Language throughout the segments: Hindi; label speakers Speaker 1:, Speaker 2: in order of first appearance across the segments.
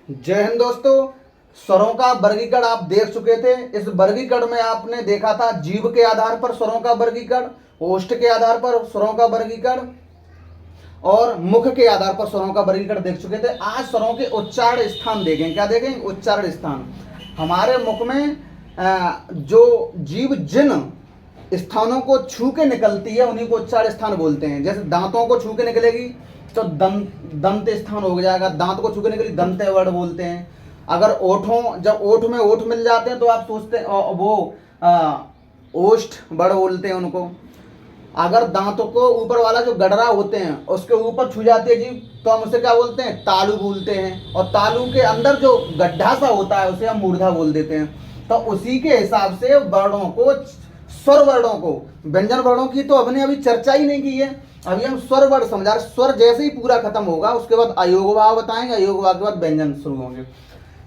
Speaker 1: जय हिंद दोस्तों। स्वरों का वर्गीकरण आप देख चुके थे। इस वर्गीकरण में आपने देखा था जीव के आधार पर स्वरों का वर्गीकरण, ओष्ठ के आधार पर स्वरों का वर्गीकरण और मुख के आधार पर स्वरों का वर्गीकरण देख चुके थे। आज स्वरों के उच्चारण स्थान देखें। क्या देखें? उच्चारण स्थान। हमारे मुख में जो जीव जिन स्थानों को छू के निकलती है उन्हीं को उच्चारण स्थान बोलते हैं। जैसे दांतों को छू के निकलेगी तो दंत स्थान हो जाएगा। दांत को छू के निकली दंत वर्ड बोलते हैं। अगर ओठों, जब ओठ में ओठ मिल जाते हैं तो आप सोचते हैं वो ओष्ठ वर्ड बोलते हैं उनको। अगर दांतों को ऊपर वाला जो गडरा होते हैं उसके ऊपर छू जाती है जीभ तो हम उसे क्या बोलते हैं? तालु बोलते हैं। और तालु के अंदर जो गड्ढा सा होता है उसे हम मूर्धा बोल देते हैं। तो उसी के हिसाब से वर्णों को, स्वर वर्णों को, व्यंजन वर्णों की तो हमने अभी चर्चा ही नहीं की है। अभी हम स्वर वर्ण समझा रहे। स्वर जैसे ही पूरा खत्म होगा उसके बाद अयोग भाव बताएंगे, अयोग भाव के बाद व्यंजन शुरू होंगे।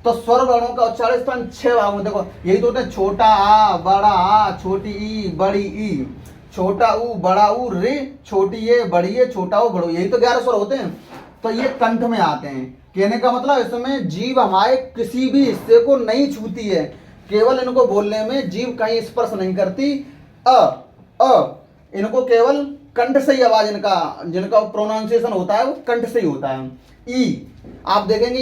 Speaker 1: तो स्वर वर्णों का उच्चारण स्थान 6 भाग में। देखो यही तो होते हैं: छोटा आ, बड़ा आ, छोटी ई, बड़ी ई, छोटा ऊ, बड़ा ऊ, रे, छोटी ए, बड़ी ए, छोटा ऊ, बड़ो। यही तो 11 स्वर होते हैं। तो ये कंठ में आते हैं। कहने का मतलब इसमें जीभ हमारे किसी भी हिस्से को नहीं छूती है। केवल इनको बोलने में जीभ कहीं स्पर्श नहीं करती। इनको केवल कंठ से ही आवाज, जिनका प्रोनाउंसिएशन होता है वो कंठ से ही होता है। ई आप देखेंगे,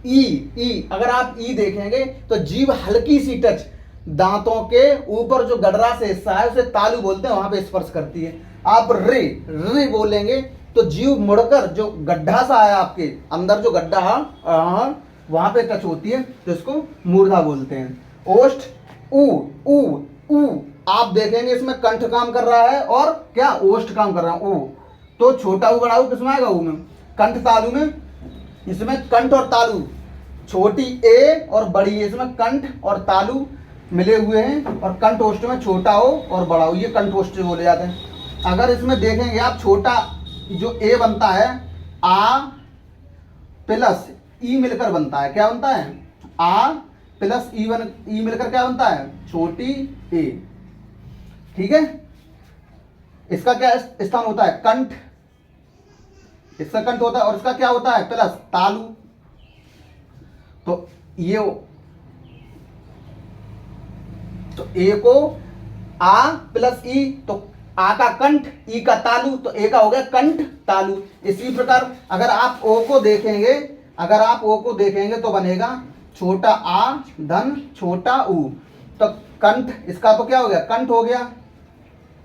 Speaker 1: ई अगर आप ई देखेंगे तो जीभ हल्की सी टच दांतों के ऊपर जो गडरा से हिस्सा है उसे तालु बोलते हैं, वहां पे स्पर्श करती है। आप रे बोलेंगे तो जीभ मुड़कर जो गड्ढा सा है आपके अंदर, जो गड्ढा वहां पे टच होती है तो इसको मूर्धा बोलते हैं। ओष्ठ ऊ आप देखेंगे इसमें कंठ काम कर रहा है और क्या ओष्ठ काम कर रहा है। ऊ तो छोटा ऊ बड़ा ऊ किसमें आएगा? ऊ में। कंठ तालु में, इसमें कंठ और तालु, छोटी ए और बड़ी ए, इसमें कंठ और तालु मिले हुए हैं। और कंठ ओष्ठ में छोटा ओ और बड़ा ओ, ये कंठ ओष्ठ बोले जाते हैं। अगर इसमें देखेंगे आप, छोटा जो ए बनता है आ प्लस ई मिलकर बनता है। क्या बनता है? आ प्लस ई मिलकर क्या बनता है? छोटी ए। ठीक है। इसका क्या स्थान होता है? कंठ। इसका कंठ होता है और इसका क्या होता है? प्लस तालु। तो ये तो ए को आ प्लस ई, तो आ का कंठ, ई का तालु, तो ए का हो गया कंठ तालु। इसी प्रकार अगर आप ओ को देखेंगे तो बनेगा छोटा आ धन छोटा ऊ। तो कंठ, इसका तो क्या हो गया? कंठ हो गया,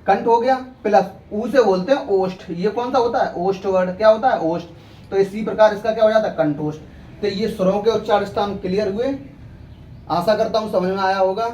Speaker 1: कंठ हो गया। प्लस ऊ से बोलते हैं ओष्ठ। ये कौन सा होता है? ओष्ठ वर्ड। क्या होता है? ओष्ठ। तो इसी प्रकार इसका क्या हो जाता है? कंठोष्ठ। तो ये स्वरों के उच्चारण स्थान क्लियर हुए। आशा करता हूं समझ में आया होगा।